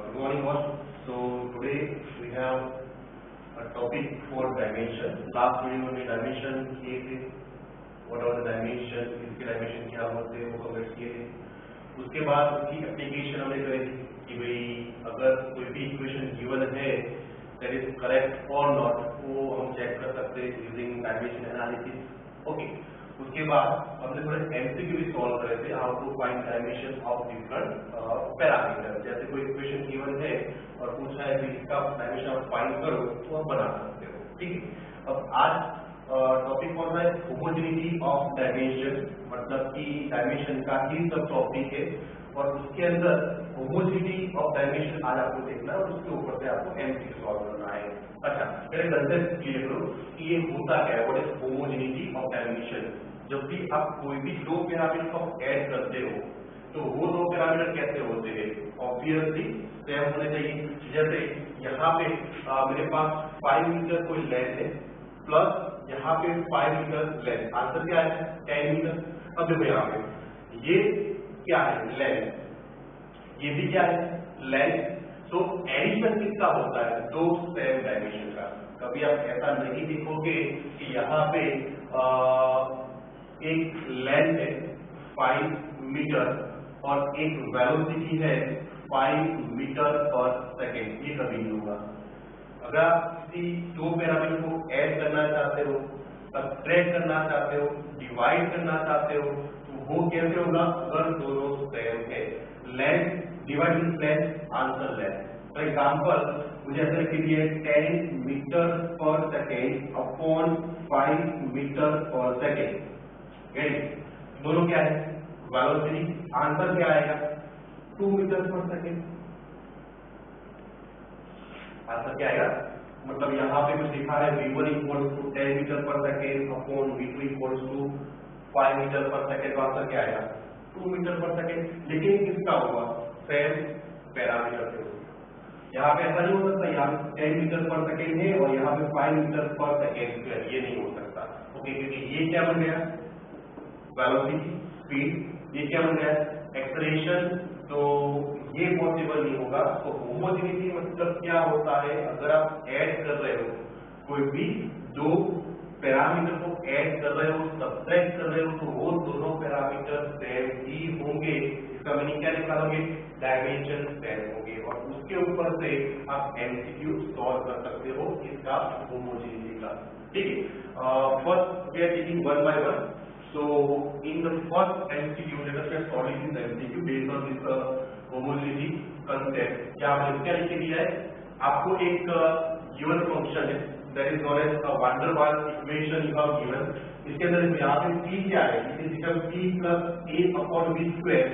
Good morning all. So today we have a topic for dimension. Last video में dimension किए थे, what are the dimension, इसके dimension क्या होते हैं वो कवर किए थे. उसके बाद उसकी application हमने करी थी कि भाई अगर कोई भी equation given है that is correct or not, वो हम check कर सकते हैं using dimension analysis. Okay. उसके बाद हमने थोड़े MCQ भी सॉल्व करे थे, how to find dimension of different parameter. जैसे कोई इक्वेशन गिवन है और पूछा है कि इसका डायमेंशन आप फाइंड करो तो आप बना सकते हो. ठीक है. अब आज टॉपिक कौन सा है? होमोजेनिटी ऑफ डायमेंशन, मतलब कि डायमेंशन का ही सब टॉपिक है और उसके अंदर होमोजेनिटी ऑफ डायमेंशन आज आपको देखना है और उसके ऊपर से आपको MCQ सॉल्व करना है. अच्छा, मेरे कंसेप्ट क्लियर करो कि ये होता क्या है, what is homogeneity of dimension. जब भी आप कोई भी दो पैरामीटर को ऐड करते हो तो वो दो पैरामीटर कैसे होते हैं? ऑब्वियसली सेम होने चाहिए. जैसे यहाँ पे मेरे पास 5 मीटर कोई लेंथ है प्लस यहाँ पे 5 मीटर लेंथ, आंसर क्या है? 10 मीटर. अब देखो यहाँ पे ये क्या है? लेंथ. ये भी क्या है? लेंथ. तो एडिशन किसका होता है? दो सेम डायमेंशन का. कभी आप ऐसा नहीं देखोगे कि यहाँ पे एक लेंथ है 5 मीटर और एक वेलोसिटी है 5 मीटर पर सेकेंड. ये कभी नहीं होगा. अगर आप किसी दो पैरामीटर को ऐड करना चाहते हो, सब्ट्रैक्ट करना चाहते हो, डिवाइड करना चाहते हो तो वो कैसे होगा? अगर दोनों सेम है. Length divide length, answer length. For example मुझे ऐसा लिख दिया 10 meter per second upon 5 meter per second. दोनों क्या है? वेलोसिटी. आंसर क्या आएगा? 2 मीटर पर सेकेंड. आंसर क्या आएगा? मतलब यहाँ पे कुछ लिखा है v1 equals to 10 meter per second upon v2 equals to 5 meter per second. तो आंसर क्या आएगा? 2 मीटर पर सेकेंड. लेकिन किसका होगा? सेम पैरामीटर से. यहाँ पे ऐसा नहीं हो सकता यहाँ पे 10 मीटर पर सेकेंड है और यहाँ पे 5 मीटर पर सेकेंड है. ये नहीं हो सकता. ओके, क्योंकि ये क्या बन गया? Velocity, speed. ये क्या बन गया? एक्सेलरेशन. तो ये पॉसिबल नहीं होगा. तो होमोजेनिटी मतलब क्या होता है? अगर आप ऐड कर रहे हो कोई भी दो पैरामीटर को ऐड कर रहे हो, सब्ट्रैक्ट कर रहे हो तो वो दोनों पैरामीटर सेम ही होंगे. इसका मीनिंग क्या निकालोगे? डायमेंशन सेम होंगे और उसके ऊपर से आप MCQ सॉल्व कर सकते हो इसका होमोजेनिटी का. ठीक है. First we are taking one by one. So in the first MCQ, let us get solving this MCQ based on this homogeneity concept. क्या आपने क्या लिख दिया है? आपको एक given function है that is known as a van der Waals equation you have given. इसके अंदर यहाँ पे p क्या है? It is equal to p plus a upon v square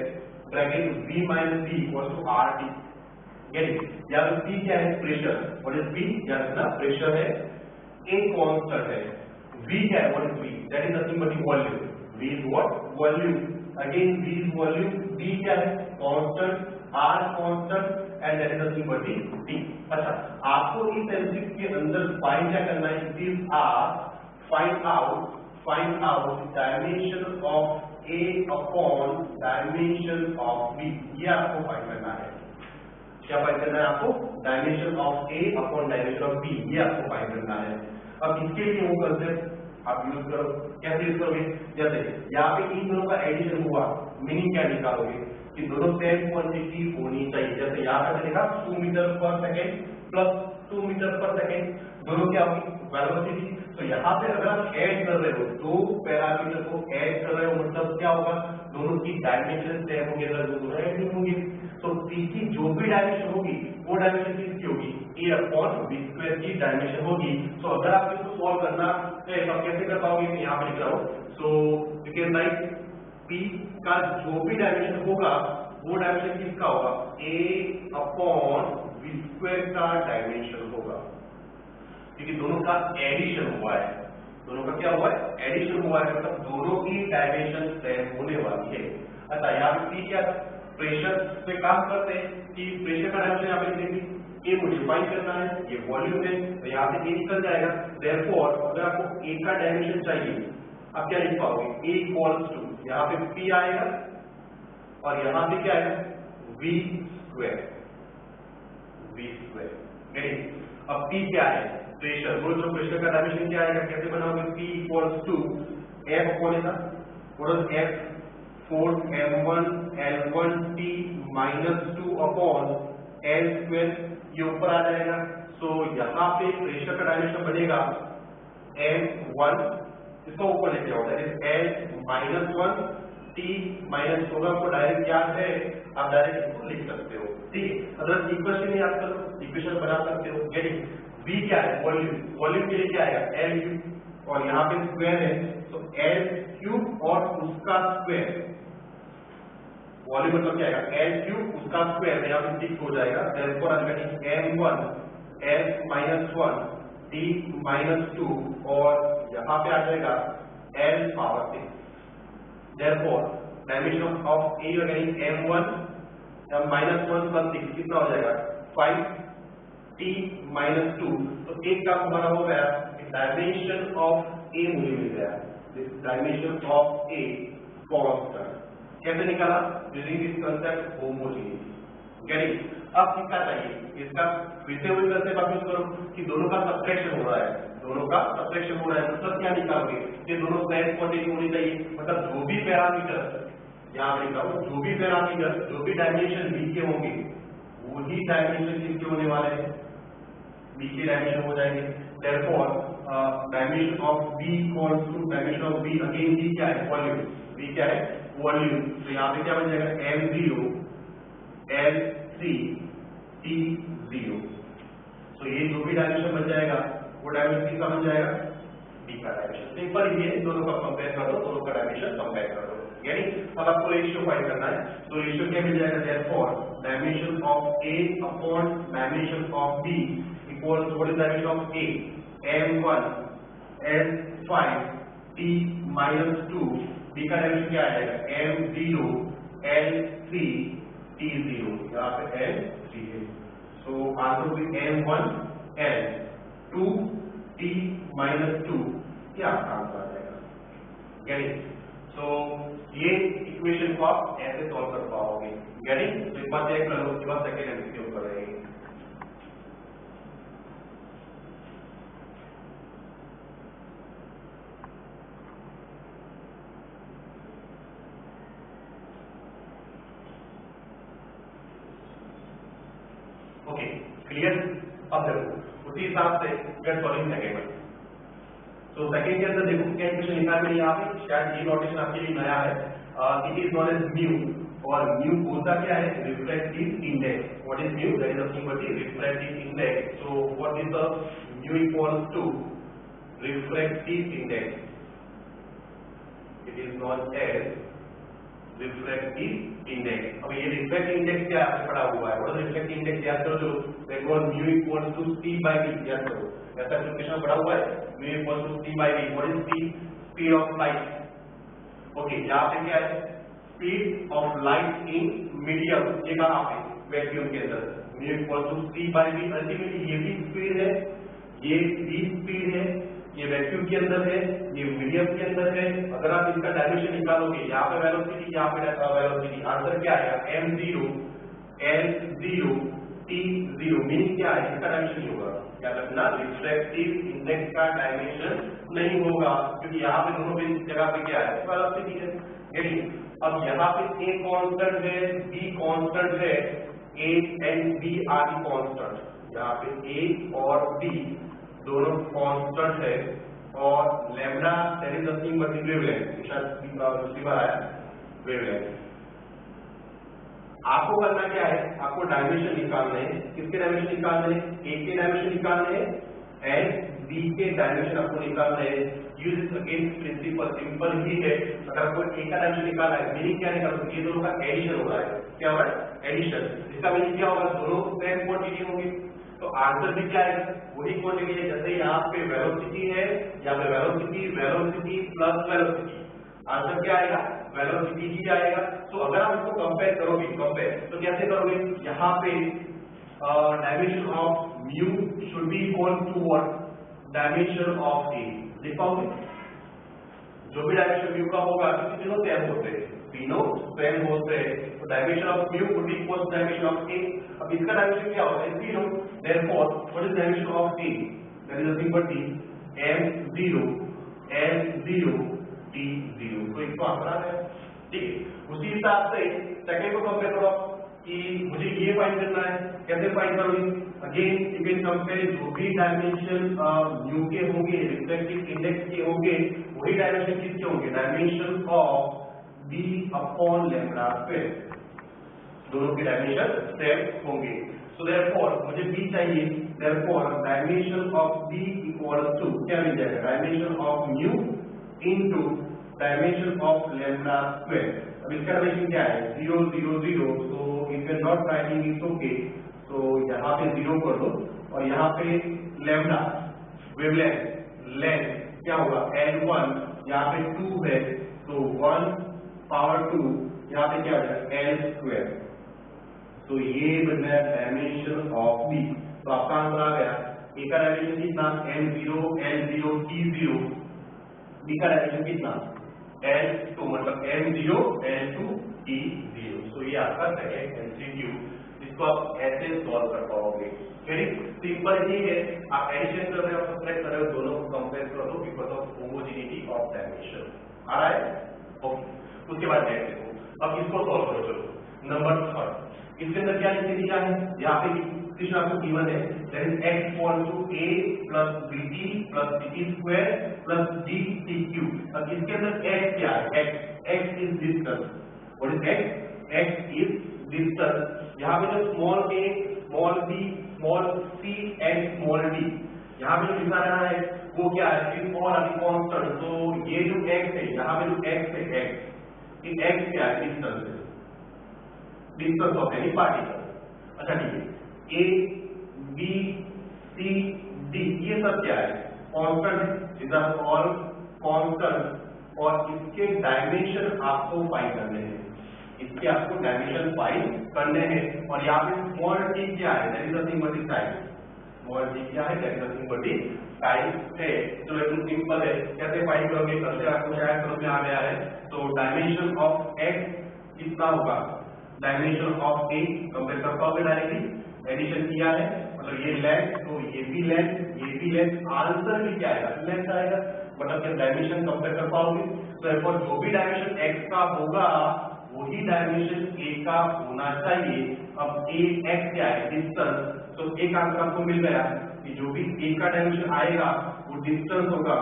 bracket v minus b equals to RT. Get it? यहाँ पे p क्या है? Pressure. What is p? यहाँ पे pressure है, a constant है. V क्या है? What is V? That is nothing but the volume. V is what? Volume. Again V is volume. D क्या है? Constant. R constant and that is nothing but the D. अच्छा, आपको इस MCQ के अंदर फाइंड क्या करना है? These are find out dimension of A upon dimension of B. ये आपको फाइंड करना है. क्या फाइंड करना है आपको? Dimension of A upon dimension of B. ये आपको फाइंड करना है. अब इसके लिए वो कंसेप्ट आप यूज करो. कैसे यूज करोगे? जैसे यहाँ पे इन दोनों का एडिशन हुआ, मीनिंग क्या निकालोगे? कि दोनों सेम क्वांटिटी होनी चाहिए. जैसे यहाँ पे देखा 2 metre per second plus 2 metre per second, दोनों क्या होगी? वेलोसिटी. तो यहाँ पे अगर आप ऐड कर रहे हो, दो पैरामीटर को ऐड कर रहे हो मतलब क्या होगा? दोनों की डायमेंशन सेम होगी. अगर दोनों ऐड नहीं होंगे तो p की जो भी डायमेंशन होगी वो डायमेंशन किसकी होगी? a अपॉन v स्क्वायर की डायमेंशन होगी. तो अगर आप इसको सॉल्व करना है तो कैसे कर पाओगे? मैं यहाँ पे लिख रहा हूँ. So you can write p का जो भी डायमेंशन होगा वो डायमेंशन किसका होगा? a अपॉन v स्क्वायर का डायमेंशन होगा, क्योंकि दोनों का एडिशन हुआ है. दोनों का क्या हुआ है? एडिशन हुआ है. मतलब दोनों की डायमेंशन सेम होने वाली है. अच्छा, यहाँ पे p क्या? प्रेशर पे काम करते हैं कि प्रेशर का डायमेंशन यहाँ पे लिखेंगे. A को डिफाइन करना है, ये वॉल्यूम है तो यहाँ से A निकल जाएगा. देयरफॉर अगर आपको A का डायमेंशन चाहिए आप क्या लिख पाओगे? A इक्वल्स टू यहाँ पे P आएगा और यहाँ पे क्या है? V square. v square. अब P क्या है? प्रेशर। जो प्रेशर का डायमेंशन क्या आएगा? कैसे बनाओगे? P equals to F upon था, और F force m1 L1 T minus 2 upon L square, ये ऊपर आ जाएगा। सो यहाँ पे प्रेशर का डायमेंशन बनेगा m1, इसको ऊपर लेके आओ, that is L minus 1 T minus होगा, आपको डायरेक्ट याद है, आप डायरेक्ट इसको लिख सकते हो, ठीक है। अगर इक्वेशन ही याद करो, इक्वेशन बना सकते हो। गेटिंग V क्या है? वॉल्यूम। वॉल्यूम के लिए क्या आएगा? L क्यूब, और यहाँ पे स्क्वायर है, तो L क्यूब और उसका स्क्वायर। वॉल्यूम मतलब क्या आएगा? L क्यूब उसका स्क्वायर, यहाँ पे 6 हो जाएगा। Therefore I am getting m1 L minus 1 T minus 2, और यहाँ पे आ जाएगा L power 6। Therefore, dimension of A you are getting m1 minus 1 plus 6, कितना हो जाएगा? 5 T minus 2। तो एक का हमारा हो गया डायमेंशन ऑफ A, मुझे मिल गया डायमेंशन ऑफ A कांस्टेंट। कैसे निकाला? Using this concept homogeneity. Getting? अब कितना चाहिए? इसका फिर से वही करते वापस करो कि दोनों का सब्ट्रैक्शन हो रहा है, दोनों का सब्ट्रैक्शन हो रहा है, मतलब क्या निकालोगे? ये दोनों सेम क्वांटिटी होनी चाहिए, मतलब जो भी पैरामीटर यहाँ लिखा हो, जो भी पैरामीटर, जो भी डायमेंशन B के होंगे, वही डायमेंशन किसके होने वाले हैं? B के डायमेंशन हो जाएंगे। Therefore, dimension of B equals to dimension of B, again B क्या है? वॉल्यूम। B क्या है? वॉल्यूम। तो यहाँ पे क्या बन जाएगा? m0 L3 T0। तो ये जो भी डायमेंशन बन जाएगा, वो डायमेंशन किसका बन जाएगा? B का डायमेंशन। सिंपल ही है, दोनों का कंपेयर कर दो, दोनों का डायमेंशन कंपेयर कर दो। यानी अब आपको रेशियो फाइंड करना है, तो रेशियो क्या मिल जाएगा? Therefore dimension of A upon dimension of B equals what is dimension of A? m1 L5 T minus 2। B का डायमेंशन क्या आ जाएगा? m0 L3 T0, यहाँ पे L3 है, so answer will be m1 L 2 T minus 2, ये आपका answer आ जाएगा। गेटिंग? सो ये इक्वेशन को आप ऐसे सॉल्व कर पाओगे। गेटिंग? तो एक बार चेक कर लो, उसके बाद सेकंड एमसीक्यू ऊपर रहेगी। Okay, clear? अब देखो उसी हिसाब से गेट सॉल्विंग सेकंड में। तो सेकंड के अंदर देखो क्या इक्वेशन लिखा है मैंने यहाँ पे, शायद ये नोटेशन आपके लिए नया है। It is known as mu, और म्यू होता क्या है? Refractive index. What is mu? That is nothing but the refractive index. So what is the mu equals to refractive index, it is known as refractive index. अब ये refractive index क्या आपने पढ़ा हुआ है? What is refractive index? याद करो, जो that was mu equals to c by v, याद करो, ऐसा क्वेश्चन पढ़ा हुआ है, mu equals to c by v। What is c? Speed of light. Okay, यहाँ पे क्या है? Speed of light in medium, ये कहाँ पे? वैक्यूम के अंदर। Mu equals to c by v, ultimately ये भी स्पीड है, ये भी स्पीड है, ये वैक्यूम के अंदर है, ये मीडियम के अंदर है। अगर आप इसका डायमेंशन निकालोगे, यहाँ पे वेलोसिटी, यहाँ पे वेलोसिटी, आंसर क्या आएगा? m0 L0 T0। मीनिंग क्या है? इसका डायमेंशन नहीं होगा, क्या रखना? रिफ्रैक्टिव इंडेक्स का डायमेंशन नहीं होगा, क्योंकि यहाँ पे दोनों भी जगह पे क्या है? वेलोसिटी है। गेटिंग? अब यहाँ पे A कांस्टेंट है, B कांस्टेंट है, A and B are constant. यहाँ पे A और B दोनों कांस्टेंट है, और lambda that is nothing but the wavelength, शायद दूसरी बार आया वेवलेंथ। आपको करना क्या है? आपको डायमेंशन निकालने हैं। किसके डायमेंशन निकालने हैं? A के डायमेंशन निकालने हैं एंड B के डायमेंशन आपको निकालने हैं। Use this again principle, simple ही है। अगर आपको A का डायमेंशन निकालना है, मीनिंग क्या निकालो? ये दोनों का एडिशन हो रहा है। क्या हो रहा है? एडिशन। इसका मीनिंग क्या होगा? दोनों सेम क्वांटिटी होंगे, तो आंसर भी क्या है? वही क्वांटिटी है। जैसे यहाँ पे वेलोसिटी है, यहाँ पे velocity, velocity plus velocity, answer क्या आएगा? वेलोसिटी ही आएगा। तो अगर आप इसको कंपेयर करोगे, कंपेयर तो कैसे करोगे? यहाँ पे dimension of mu should be equal to what? Dimension of A. लिख पाओगे? जो भी डायमेंशन म्यू का होगा क्योंकि तीनों सेम होते हैं, तीनों सेम होते हैं, तो dimension of mu would be equal to dimension of A. अब इसका डायमेंशन क्या होता है 0, therefore what is dimension of A, that is nothing but m0 l0 t0, तो इसको आंसर है। ठीक है, उसी हिसाब से सेकंड को कंपेयर करो कि मुझे ये फाइंड करना है, कैसे फाइंड करोगे? अगेन यू कैन कंपेयर जो भी डायमेंशन म्यू के होंगे रिफ्लेक्टिव इंडेक्स के होंगे वही डायमेंशन किसके होंगे, dimension of b upon lambda square, दोनों के डायमेंशन सेम होंगे। सो देयरफॉर मुझे b चाहिए, therefore dimension of b equal to क्या मिल जाएगा, dimension of mu into dimension of lambda square. अब इसका डायमेंशन क्या है 0 0 0, तो if you are not writing it's okay, तो यहाँ पे 0 कर दो और यहाँ पे लैम्ब्डा वेवलेंथ लेंथ क्या होगा l1, यहाँ पे 2 है तो 1 पावर 2, यहाँ पे क्या हो जाएगा l स्क्वायर, तो ये बन गया डायमेंशन ऑफ b। तो आपका आंसर आ गया, a का डायमेंशन कितना m0 l0 t0, b का डायमेंशन कितना l2 मतलब m0 l2 t0। तो ये आपका सेकंड एमसीक्यू, इसको आप ऐसे सॉल्व कर पाओगे। वेरी सिंपल ही है, आप एडिशन कर रहे हो सब्ट्रैक्ट कर रहे हो, दोनों को कंपेयर कर दो because of homogeneity of dimension. आ रहा है ओके। उसके बाद नेक्स्ट देखो, अब इसको सॉल्व करो। चलो नंबर 3, इसके अंदर क्या लिख दिया है, यहाँ पे इक्वेशन आपको गिवन है, that is x equal to a plus bt plus ct square plus dtq। अब इसके अंदर x क्या है, x is distance, what is x is distance. यहाँ पे जो small a small b small c and small d यहाँ पे जो लिखा रहा है वो क्या है, इज ऑल आर कांस्टेंट। तो ये जो x है, यहाँ पे जो x है x, ये x क्या है, डिस्टेंस है, डिस्टेंस ऑफ एनी पार्टिकल। अच्छा ठीक है, a b c d ये सब क्या है, कांस्टेंट है, these are all कांस्टेंट, और इसके डायमेंशन आपको फाइंड करने हैं, इसके आपको डायमेंशन फाइंड करने हैं। और यहाँ पे स्मॉल t क्या है, that is nothing but time, small t क्या है, that is nothing but time है। चलो एकदम सिंपल है, कैसे फाइंड करोगे, कल से आपको शायद समझ में आ गया है। तो डायमेंशन ऑफ x कितना होगा, डायमेंशन ऑफ a कंपेयर कर पाओगे डायरेक्टली, एडिशन किया है मतलब ये लेंथ, तो ये भी लेंथ ये भी लेंथ, आंसर भी क्या आएगा, लेंथ आएगा, मतलब जब डायमेंशन कंपेयर कर पाओगे। तो एरफॉर जो भी डायमेंशन x का होगा वही डायमेंशन a का होना चाहिए। अब a x क्या है, डिस्टेंस, तो एक आंसर आपको मिल गया कि जो भी a का डायमेंशन आएगा वो डिस्टेंस होगा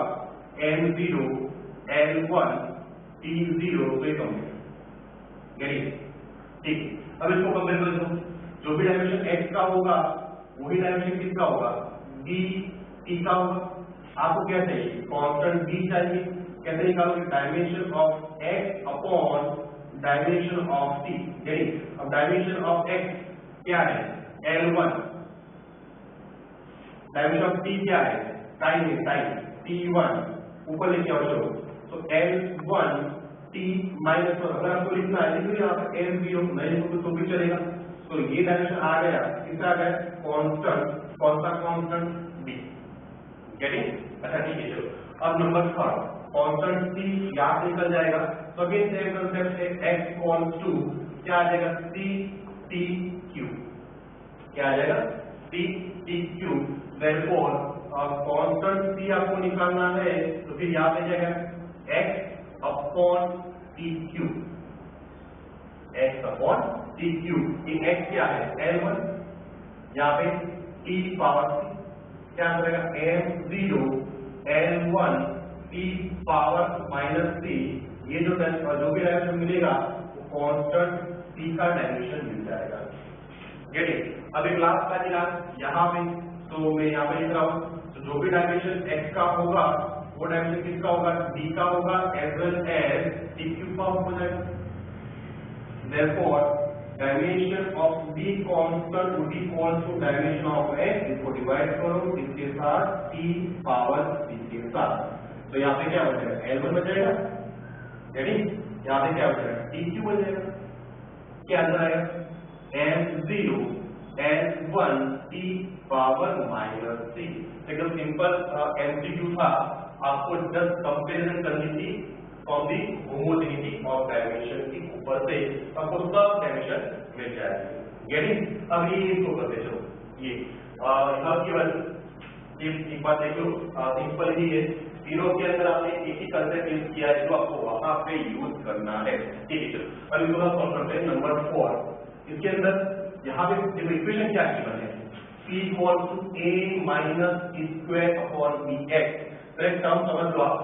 m0 l1 t0, तो ये कंपेयर ठीक। अब इसको कंपेयर कर दो, जो भी डायमेंशन x का होगा वही डायमेंशन किसका होगा, b t का होगा। आपको क्या चाहिए, कांस्टेंट b चाहिए, कैसे निकालोगे, dimension of x upon dimension of t। अब डायमेंशन ऑफ x क्या है l1, डायमेंशन ऑफ t क्या है, टाइम है, टाइम t1 ऊपर लेके आओ। चलो तो l1 t माइनस 1, अगर आपको लिखना है लिखो यहाँ पे m0, नहीं लिखो तो भी चलेगा। तो ये डायमेंशन आ गया, किसका आ गया, कांस्टेंट, कौन सा कांस्टेंट, b। गेटिंग, अच्छा ठीक है। चलो अब नंबर 3, कांस्टेंट c यहाँ से निकल जाएगा, तो अगेन सेम कांसेप्ट है, x इक्वल्स टू क्या आ जाएगा, c t q, क्या आ जाएगा, c t q। Therefore constant c आपको निकालना है, तो फिर यहाँ पे जाएगा x upon tq, x upon tq। ये x क्या है l1, यहाँ पे t पावर c, क्या करेगा m0 l1 t power minus c। ये जो भी डायमेंशन मिलेगा वो कांस्टेंट c का डायमेंशन मिल जाएगा। गेटिंग। अब एक लास्ट का निकाल यहाँ पे, तो मैं यहाँ पे लिख रहा हूँ, तो जो भी डायमेंशन x का होगा वो डायमेंशन किसका होगा, d का होगा एज वेल एज tq का हो जाएगा। Therefore, dimension of b constant would equal to dimension of x, इसको डिवाइड करो इसके साथ t पावर c के साथ, तो यहाँ पे क्या बचेगा, l1 बचेगा, यानी यहाँ पे क्या बचेगा, tq बचेगा। क्या आंसर आएगा, m0 l1 t power minus c। एकदम सिंपल एमसीक्यू था, आपको जस्ट कंपेरिजन करनी थी ऑफ डायमेंशन की ऊपर से आपको सब डायमेंशन मिल जाएगी। गेटिंग? अब ये इसको करते चलो, ये यहाँ केवल एक बात देख लो, सिंपल ही है, तीनों के अंदर आपने एक ही कंसेप्ट यूज किया है जो आपको वहां पे यूज करना है। ठीक है, चलो अब इसको सॉल्व करते हैं। नंबर 4, इसके अंदर यहाँ पे देखो इक्वेशन क्या गिवन है, p equal to a minus square upon bx। तो एक टर्म समझ लो आप,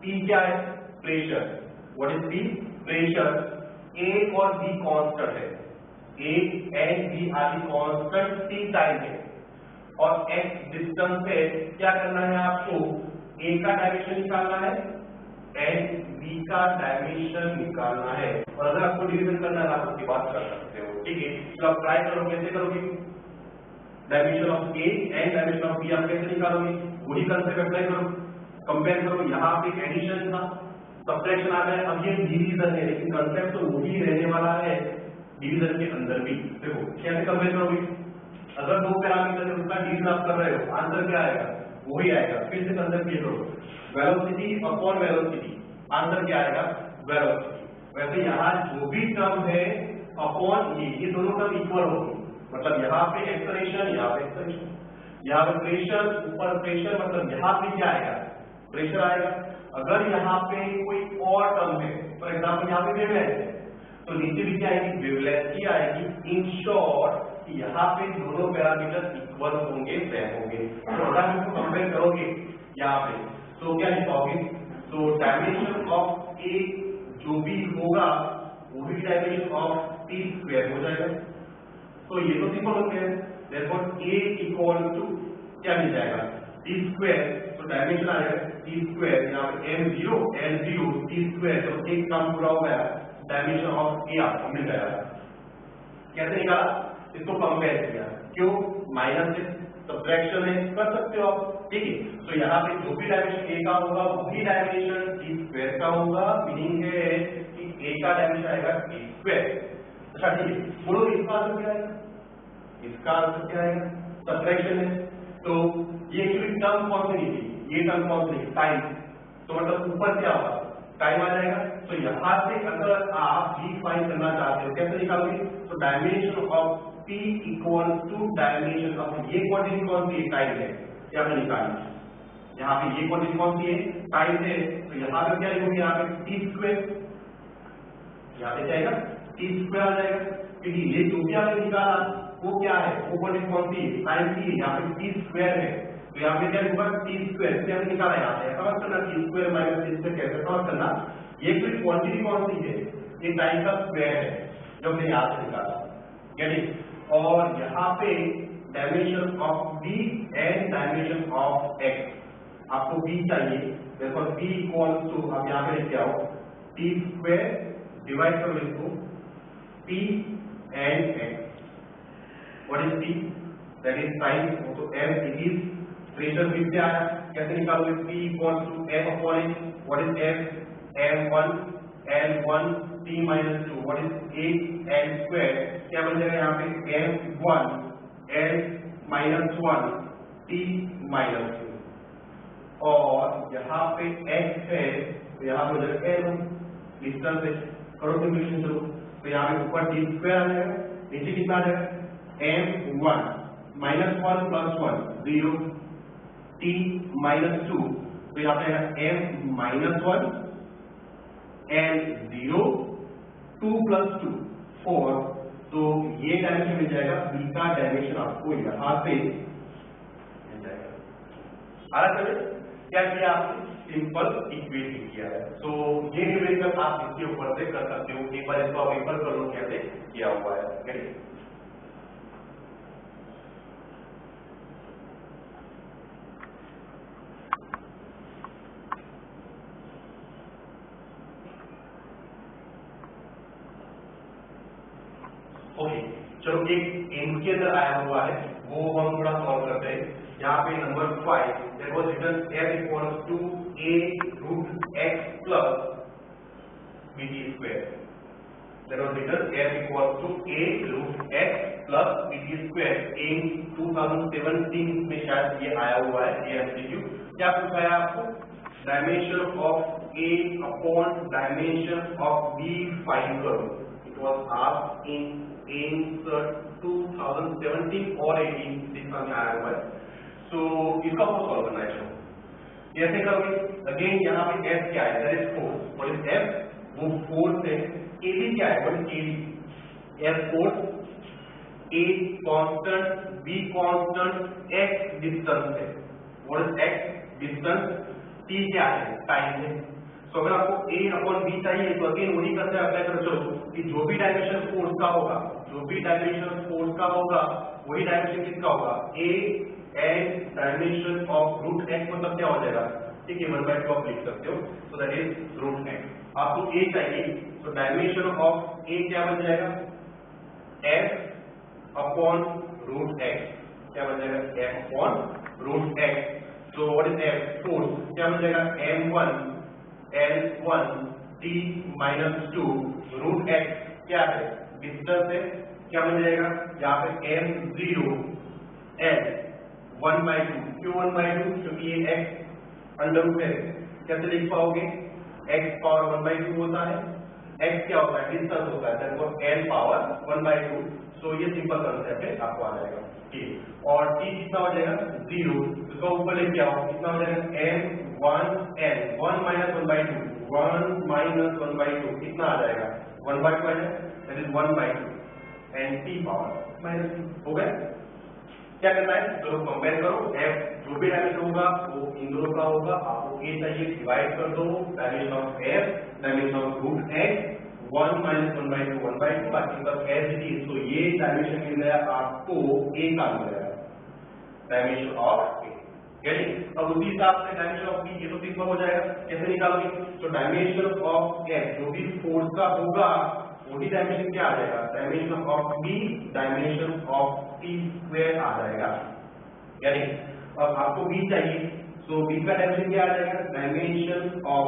p क्या है? Pressure. What is p? Pressure. a और b कांस्टेंट है, a and b are the constant t time है, और x डिस्टेंस पे क्या करना है आपको? a का डायमेंशन निकालना है एंड b का डायमेंशन निकालना है, और अगर आपको डिवीजन करना है आप उसकी बात कर सकते हो। ठीक है, तो आप ट्राई करो, कैसे करोगे? Dimension of a and dimension of b आप कैसे निकालोगे? वही कंसेप्ट अप्लाई करो, कंपेयर करो। यहाँ पे एडिशन था, सब्ट्रैक्शन आ गया, अब ये डिवीजन है, लेकिन कंसेप्ट तो वही रहने वाला है डिवीजन के अंदर भी। देखो कैसे कंपेयर करोगे? अगर दो पैरामीटर है उसका डिवीजन आप कर रहे हो, आंसर क्या आएगा? वही आएगा। फिर से कंसेप्ट ये करो, वेलोसिटी अपॉन वेलोसिटी, आंसर क्या आएगा? वेलोसिटी। वैसे यहाँ जो भी टर्म है अपॉन ये दोनों टर्म इक्वल होंगे, मतलब यहाँ पे एक्सलेरेशन, यहाँ पे एक्सलेरेशन, यहाँ पे प्रेशर, ऊपर प्रेशर, मतलब यहाँ पे क्या आएगा? प्रेशर आएगा। अगर यहाँ पे कोई और टर्म है, फॉर एग्जाम्पल यहाँ पे वेवलेंथ है, तो नीचे भी क्या आएगी? वेवलेंथ ही आएगी। इन शॉर्ट यहाँ पे दोनों पैरामीटर इक्वल होंगे, सेम होंगे। तो अगर इसको कंपेयर करोगे यहाँ पे, तो क्या लिख पाओगे? तो डायमेंशन ऑफ ए जो भी होगा वही डायमेंशन ऑफ टी स्क्वायर हो जाएगा। तो ये तो सिंपल हो गया, therefore a इक्वल टू क्या मिल जाएगा? T square. तो डायमेंशन आ जाएगा टी स्क्वायर, यहाँ पे m0 l0 टी स्क्वायर, तो एक काम पूरा हो गया, डायमेंशन ऑफ a आपको मिल जाएगा। कैसे निकाला? इसको कंपेयर किया, क्यों? माइनस से सब्ट्रैक्शन है, कर सकते हो आप। ठीक है, तो यहाँ पे जो भी डायमेंशन a का होगा वही डायमेंशन टी स्क्वायर का होगा, मीनिंग है कि a का डायमेंशन आएगा टी स्क्वायर। अच्छा ठीक है, बोलो इसका आंसर क्या आएगा? इसका आंसर क्या आएगा? सब्ट्रैक्शन है। तो ये एक्चुअली टर्म कौन सी नहीं थी? ये टर्म कौन सी नहीं? टाइम। तो मतलब ऊपर क्या होगा? टाइम आ जाएगा। तो यहाँ से अगर आप g फाइंड करना चाहते हो, कैसे निकालोगे? तो dimension of p equal to dimension of ये क्वांटिटी कौन सी है? टाइम है, क्या हमने निकाली। यहाँ पे ये क्वांटिटी कौन सी है? टाइम है। तो यहाँ पे क्या लिखोगे? यहाँ पे टी स्क्वायर, यहाँ पे क्या आएगा? टी स्क्वायर आ जाएगा, क्योंकि ये जो भी आपने निकाला वो क्या है? वो क्वांटिटी कौन सी है? टाइम की है। यहाँ पे टी स्क्वायर है, तो यहाँ पे क्या लिखूंगा? T square. कैसे निकाला? यहाँ से समझ करना, T square minus T square कैसे समझ करना। ये फिर क्वांटिटी कौन सी है? ये टाइम का स्क्वायर है जो हमने यहाँ से निकाला। गेटिंग? और यहाँ पे dimension of b and dimension of x, आपको b चाहिए, देखो b इक्वल्स टू, अब यहाँ पे लेके आओ, टी स्क्वायर डिवाइड करो इसको p and x। What is p? That is time. तो m इट इज प्रेशर फिर से आया, कैसे निकालोगे? p equals to f upon h। What is f? m1 l1 t minus 2। What is 8 l square, क्या बन जाएगा यहाँ पे? m1 l minus 1 t minus 2, और यहाँ पे x है तो यहाँ पे हो जाएगा l1 डिस्टेंस है। करो सिमुलेशन चलो, तो यहाँ पे ऊपर टी स्क्वायर आ जाएगा, नीचे कितना आ जाएगा? m1 minus 1 plus 1 0 t minus 2, तो यहाँ पे आएगा m माइनस 1 l 0 2 प्लस 2 4। तो ये डायमेंशन मिल जाएगा, b का डायमेंशन आपको यहाँ से मिल जाएगा। आगे चले, क्या किया आपने? सिंपल इक्वेशन किया है। तो ये न्यूमेरिकल आप इसके ऊपर से कर सकते हो। एक बार इसको आप एक बार कर लो कैसे किया हुआ है। ओके, चलो एक एम के अंदर आया हुआ है वो हम थोड़ा सॉल्व करते हैं। यहाँ पे number 5, there was written f equals to a root x plus bt square. There was written f equals to a root x plus bt square. In 2017 में शायद ये आया हुआ है, ये एमसीक्यू। क्या पूछा है आपको? Dimension of A upon dimension of B find करो। It was asked in answer 2017 और 18 देखने में आया हुआ है। सो इसका आपको सॉल्व करना है। चलो कैसे करोगे? अगेन यहाँ पे एफ क्या है? That is force. What is F? वो फोर्स है। एबी क्या है? What is A B? F force, A constant, B constant, X distance है। What is X? Distance. T क्या है? टाइम है। तो अगर आपको ए अपॉन बी चाहिए तो अगेन वही करते हैं, अप्लाई करो। चलो कि जो भी डायमेंशन फोर्स का होगा, जो भी डायमेंशन फोर्स का होगा वही डायमेंशन किसका होगा? A and dimension of root X मतलब क्या हो जाएगा? ठीक है, 1/2 आप लिख सकते हो। So that is root X. आपको ए चाहिए तो डायमेंशन ऑफ ए क्या बन जाएगा? F upon root X. क्या बन जाएगा? F upon root X. तो व्हाट इज एफ? फोर्स। क्या बन जाएगा? m1 L1 t -2 root X क्या है? डिस्टेंस है। क्या बन जाएगा? यहाँ पे m0 L 1/2। क्यों 1/2? क्योंकि ये x अंडर रूट है। कैसे लिख पाओगे? x पावर 1/2 होता है। x क्या होता है? डिस्टेंस होता है। therefore L power 1/2। सो ये सिंपल कंसेप्ट है, आपको आ जाएगा। ठीक, और t कितना हो जाएगा? 0। इसको ऊपर लेके आओ, कितना हो जाएगा? m1 L 1 - 1/2 1 - 1/2 कितना आ जाएगा? 1/2 आ जाएगा। That is 1/2 and t power -2 हो गया। क्या करना है? दोनों कंपेयर करो। f जो भी डायमेंशन होगा वो इन दोनों का होगा। आपको a चाहिए, डिवाइड कर दो dimension of f dimension of root x 1 - 1/2 1/2 बाकी सब एज इट इज। तो ये डायमेंशन मिल गया आपको a का मिल गया डायमेंशन ऑफ a। अब उसी हिसाब से डायमेंशन ऑफ b ये तो सिंपल हो जाएगा। कैसे निकालोगे? तो डायमेंशन ऑफ f जो भी फोर्स का होगा वही डायमेंशन क्या आ जाएगा? Dimension of b dimension of t square आ जाएगा। यानी अब आपको b चाहिए, सो b का डायमेंशन क्या आ जाएगा? डायमेंशन ऑफ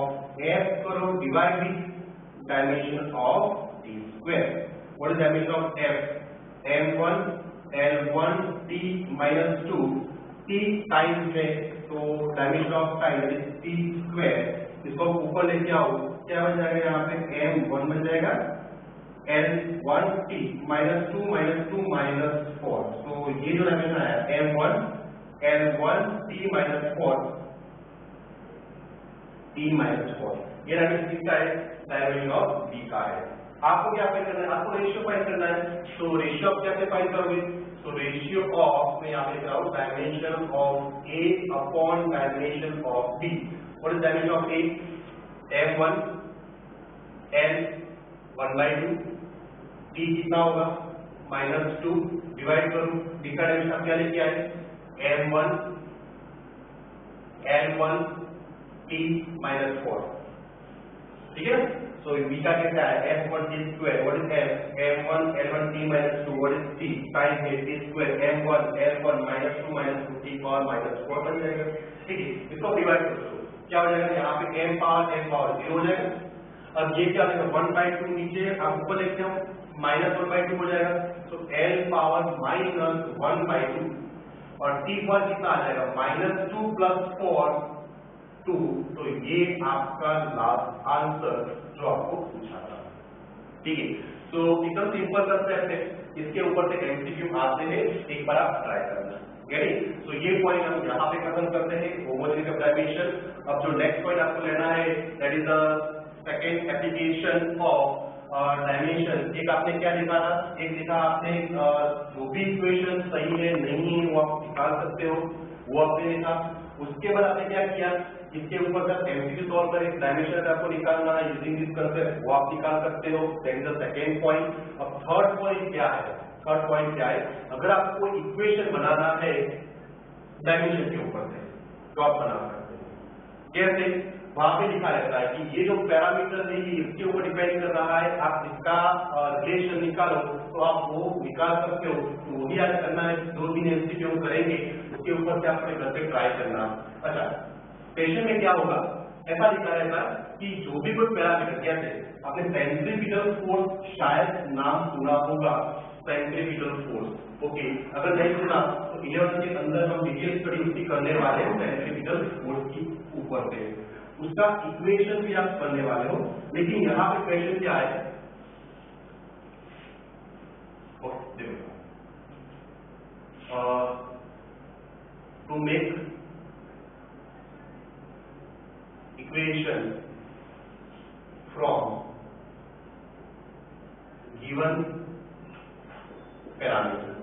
f करो divide b dimension of t square. What is dimension of f? m1 L1 t -2 t times है, तो dimension of time is t square. इसको ऊपर लेके आओ, क्या बन जाएगा? यहाँ पे m1 बन जाएगा L1 t -2 -2 -4। तो ये जो डायमेंशन आया m1 L1 t -4 t -4 ये डायमेंशन किसका है? डायमेंशन ऑफ b का है। आपको क्या फाइंड करना है? आपको रेशियो फाइंड करना है। तो रेशियो आप कैसे फाइंड करोगे? तो रेशियो ऑफ मैं यहाँ लिख रहा हूँ dimension of a upon dimension of b। What is dimension of a? m1 L 1/2 t कितना होगा? -2 डिवाइड करो b का डायमेंशन आप क्या लेके आए? m1 L1 t -4। ठीक है। सो b का कैसा है? f1 t square. What is f? m1 L1 t -2। What is t? Time है t square m1 L1 -2 -2 t power -4 बन जाएगा। ठीक है, इसको डिवाइड कर दो, क्या हो जाएगा? यहाँ पे m पावर 0 हो जाएगा। अब ये क्या हो जाएगा? 1/2 नीचे आप ऊपर लेते हो -1/2 हो जाएगा। तो L पावर -1/2 और t पर कितना आ जाएगा? -2 + 4 2। तो ये आपका लास्ट आंसर जो आपको पूछा था। ठीक है, तो एकदम सिंपल कंसेप्ट है। इसके ऊपर से एमसीक्यू आते हैं, एक बार आप ट्राई करना। तो ये पॉइंट हम यहाँ पे खत्म करते हैं, होमोजेनिक डायमेंशन। अब जो नेक्स्ट पॉइंट आपको लेना है that is the second application of dimension. एक आपने क्या लिखा था? एक लिखा आपने जो भी इक्वेशन सही है नहीं है वो आप निकाल सकते हो, वो आपने लिखा। उसके बाद आपने क्या किया? इसके ऊपर का एमसीक्यू सॉल्व करें, डायमेंशन आपको निकालना है यूजिंग दिस कंसेप्ट, वो आप निकाल सकते हो। That is the second point. अब थर्ड पॉइंट क्या है? थर्ड पॉइंट क्या है? अगर आपको इक्वेशन बनाना है डायमेंशन के ऊपर से तो आप बना सकते हैं। कैसे? वहां पे लिखा रहता है कि ये जो पैरामीटर है ये इसके ऊपर डिपेंड कर रहा है, आप इसका रिलेशन निकालो, तो आप वो निकाल सकते हो। तो वही आज करना है, 2-3 एमसीक्यू करेंगे, उसके ऊपर से आपने घर पे ट्राई करना। अच्छा, क्वेश्चन में क्या होगा? ऐसा लिखा रहता है कि जो भी कोई पैरामीटर, जैसे आपने सेंट्रीपिटल फोर्स शायद नाम सुना होगा, सेंट्रीपिटल फोर्स। ओके, अगर नहीं सुना तो 11 के अंदर हम डिटेल स्टडी उसकी करने वाले हैं सेंट्रीपिटल फोर्स की ऊपर से। उसका इक्वेशन भी आप करने वाले हो, लेकिन यहाँ पे क्वेश्चन क्या है, to make equation from given parameter.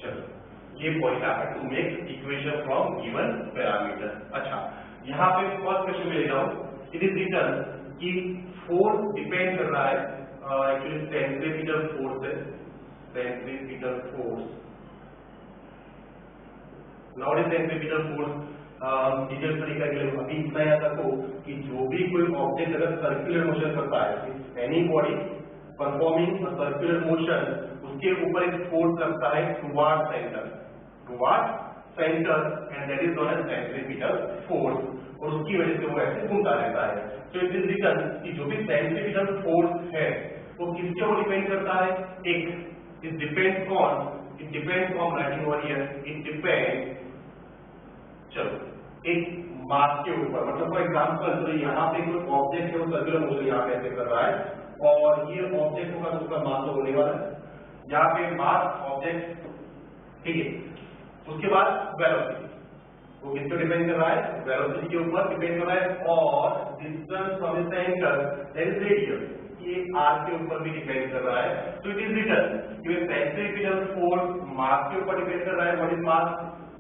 चलो ये पॉइंट आता है, to make equation from given parameter. अच्छा, यहाँ पे फर्स्ट क्वेश्चन में ले रहा हूं, इट इज रिटन कि फोर्स डिपेंड कर रहा है, एक्चुअली सेंट्रीपिटल फोर्स है, centripetal force. Now is centripetal force detail तरीका के लिए अभी इतना याद रखो कि जो भी कोई ऑब्जेक्ट अगर सर्कुलर मोशन करता है, any body performing a circular motion, उसके ऊपर एक फोर्स लगता है toward center and that is known as centripetal force, और उसकी वजह से वो ऐसे घूमता रहता है। तो इट इज रिटन कि जो भी सेंट्रीपिटल फोर्स है वो किसके ऊपर डिपेंड करता है, एक it depends on writing over here, it depend, चलो एक मास के ऊपर, मतलब फॉर एग्जांपल तो यहाँ पे कोई ऑब्जेक्ट है वो सर्कुलर मोशन यहाँ पे ऐसे कर रहा है, और ये ऑब्जेक्ट होगा तो उसका मास होने वाला है, यहाँ पे मास ऑब्जेक्ट, ठीक है। उसके बाद वेलोसिटी, वो किस पे डिपेंड कर रहा है, वेलोसिटी के ऊपर डिपेंड कर रहा है, और distance from the centre that is radius, ये r के ऊपर भी डिपेंड कर रहा है। तो इट इज रिटन कि सेंट्रीपिटल फोर्स मास के ऊपर डिपेंड कर रहा है, व्हाट इज मास,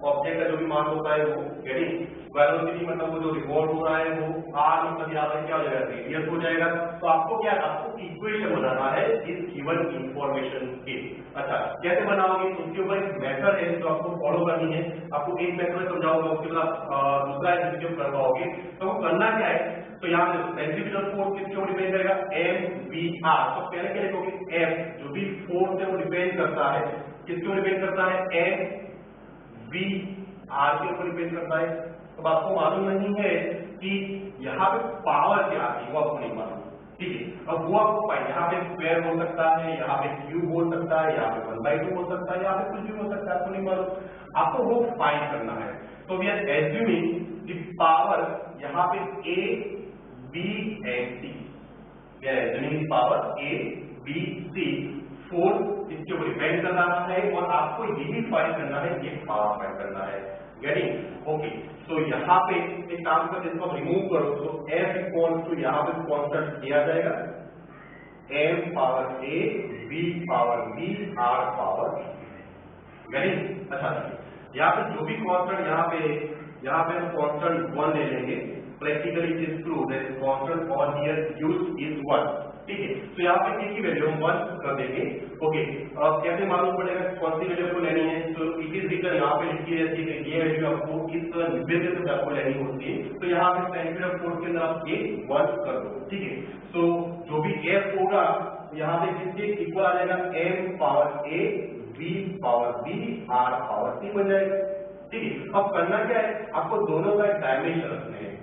ऑब्जेक्ट का जो भी मास होता है वो, गेटिंग वेलोसिटी मतलब वो जो रिवॉल्व हो रहा है वो r मतलब यहाँ पे क्या हो जाएगा, रेडियस हो जाएगा। तो आपको क्या, आपको इक्वेशन बनाना है इस गिवन इंफॉर्मेशन के। अच्छा, कैसे बनाओगे, उसके ऊपर एक मेथड है जो आपको फॉलो करनी है, आपको एक मेथड समझाऊंगा, उसके बाद दूसरा है जिसके कर पाओगे। तो वो करना क्या है, तो यहाँ पे सेंट्रीपिटल फोर्स किसके ऊपर डिपेंड करेगा, mvr। तो पहले क्या लिखोगे, f जो भी फोर्स है वो डिपेंड करता है किसके ऊपर डिपेंड करता है, mvr के ऊपर डिपेंड करता है। तो आपको मालूम नहीं है कि यहाँ पे पावर क्या आती है, वो आपको नहीं मालूम, ठीक है। अब वो आपको पाए, यहाँ पे स्क्वायर हो सकता है, यहाँ पे क्यूब हो सकता है, यहाँ पे 1/2 हो सकता है, यहाँ पे कुछ भी हो सकता है, आपको नहीं मालूम, आपको वो फाइंड करना है। तो we are assuming the power यहाँ पे a b and c, we are assuming the power a b c, force इसके ऊपर डिपेंड कर रहा है, और आपको यही फाइंड करना है, ये पावर फाइंड करना है, गेटिंग ओके। तो यहाँ पे एक काम करते हैं, इसको रिमूव करो, तो f इक्वल्स टू यहाँ पे कांस्टेंट दिया जाएगा, m power a b power b r power, getting. अच्छा, यहाँ पे जो भी कांस्टेंट यहाँ पे हम कांस्टेंट 1 ले लेंगे, practically it is true that constant on here used is 1, ठीक है। तो यहाँ पे k की वैल्यू हम 1 कर देंगे, ओके। अब कैसे मालूम पड़ेगा कौन सी वैल्यू को लेनी है, तो इट इज रिटन यहाँ पे लिखी रहती है कि ये वैल्यू आपको इस निवेद्य से आपको लेनी होती है। तो यहाँ पे सेंट्रीपिटल फोर्स के अंदर आप ये 1 कर दो, ठीक है। तो जो भी f होगा यहाँ पे किसके इक्वल आ जाएगा, m power a b power b r power c बन जाएगा, ठीक है। अब करना क्या है, आपको दोनों साइड डायमेंशन रखने हैं,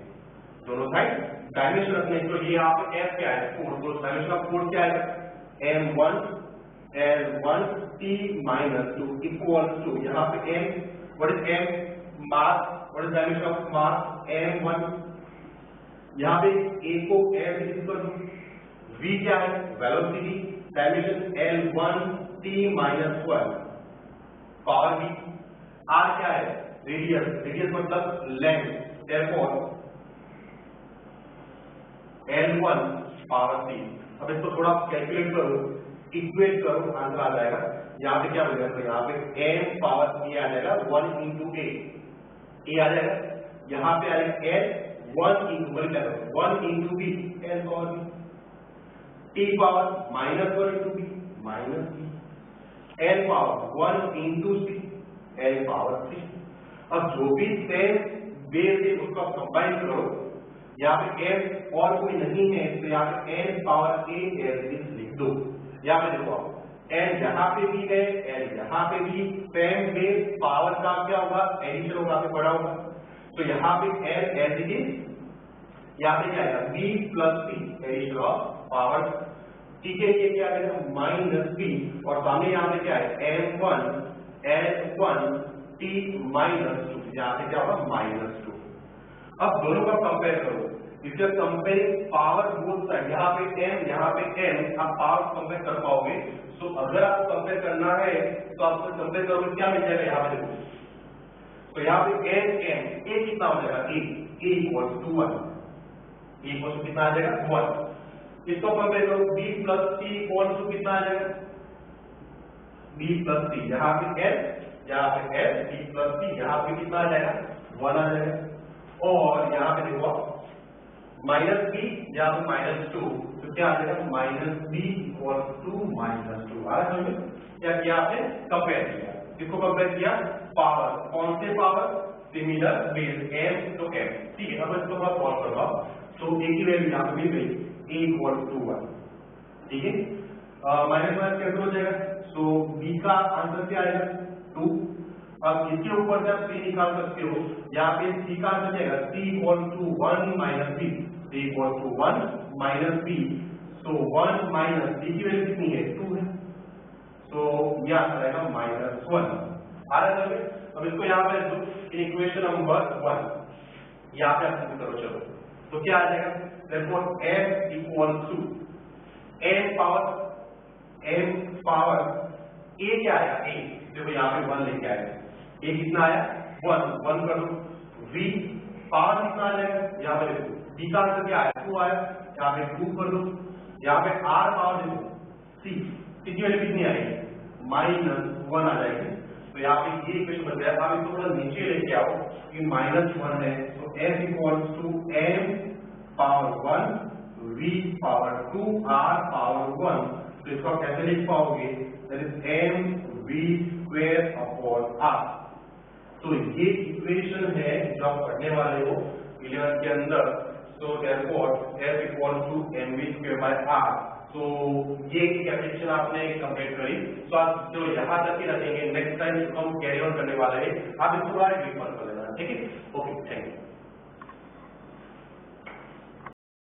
दोनों साइड डायमेंशन रखने हैं। तो ये यहाँ पे f क्या है, फोर्स, तो डायमेंशन ऑफ फोर्स क्या है, m1 L1 t minus 2 equals to, यहाँ पे m, what is m, mass, what is dimension of mass, m1, यहाँ पे a को m इक्वल टू v क्या है, velocity, dimension L1 t minus 1, power v, r क्या है, रेडियस, रेडियस मतलब length, therefore L1 power c। अब इसको थोड़ा कैलकुलेट करो, इक्वेट करो, आंसर आ जाएगा। यहाँ पे क्या बनेगा, तो यहाँ पे m पावर a आ जाएगा 1 into a आ जाएगा, यहाँ पे आएगा l 1 into b, l power b, t power -1 into b, minus b, l power 1 into c, l power 3। अब जो भी सेम बेस है उसको आप कंबाइन करो, यहाँ पे m और कोई नहीं है, तो यहाँ पे n पावर a लिख दो। यहाँ पे देखो आप, n यहाँ पे भी है, l यहाँ पे भी, सेम बेस, पावर का क्या होगा, एडिशन होगा, पे पड़ा होगा। तो यहाँ पे l एज इट इज, यहाँ पे क्या आएगा, b plus p, addition of power, ठीक है। ये क्या आएगा, माइनस b, और सामने यहाँ पे क्या है, m1 l1 t माइनस 2, यहाँ पे क्या होगा -2। अब दोनों का कंपेयर करो, if you comparing power both side, यहाँ पे m यहाँ पे n, आप पावर कंपेयर कर पाओगे। सो अगर आपको कंपेयर करना है तो आपको कंपेयर करोगे, क्या मिल जाएगा यहाँ पे देखो, तो यहाँ पे n m a कितना हो जाएगा, a equals to 1, a equals to कितना आ जाएगा 1। इसको कंपेयर करो b plus c equals to कितना आ जाएगा, b प्लस c, यहाँ पे n यहाँ पे n, b प्लस c, यहाँ पे कितना आ जाएगा 1 आ जाएगा। और यहाँ पे देखो माइनस b यहाँ पे -2, तो क्या आ जाएगा -b इक्वल्स टू -2। आ रहा है समझ? क्या किया आपने, कंपेयर किया, किसको कंपेयर किया, पावर, कौन से पावर, सिमिलर बेस m तो m, ठीक है। अब इसको मैं सॉल्व करूंगा, तो a की वैल्यू यहाँ पे मिल गई, a इक्वल टू 1, ठीक है। माइनस माइनस कैंसिल हो जाएगा, सो b का आंसर क्या आएगा 2। अब इसके ऊपर से आप c निकाल सकते हो, यहाँ पे c का आंसर क्या आएगा, c equal to 1 minus b, c equal to 1 minus b, so 1 minus b की वैल्यू कितनी है 2 है, तो यह आंसर आएगा -1। आ रहा है? अब इसको यहाँ पे दो, इक्वेशन नंबर 1 यहाँ पे आप करो, चलो तो क्या आ जाएगा, therefore f equal to n power a क्या आया, a देखो यहाँ पे 1 लेके आया, a कितना आया 1 कर दो, v पावर कितना आ जाएगा, यहाँ पे देखो b का आंसर क्या आया 2 आया, यहाँ पे 2 कर दो, यहाँ पे r पावर देखो c की वैल्यू कितनी आएगी -1 आ जाएगी, तो यहाँ पे ये इक्वेशन बन गया। आप इसको थोड़ा नीचे लेके आओ कि -1 है, तो f equals to m power 1 v power 2 r power 1, तो इसको कैसे लिख पाओगे, that is m v square upon r। तो ये इक्वेशन है जो आप पढ़ने वाले हो 11th के अंदर। So therefore f equals to mv square by r। तो ये कैलकुलेशन आपने कंप्लीट करी, तो आप जो यहाँ तक ही रखेंगे, नेक्स्ट टाइम इसको हम कैरी ऑन करने वाले हैं, आप इसको थोड़ा रिवीजन कर लेना।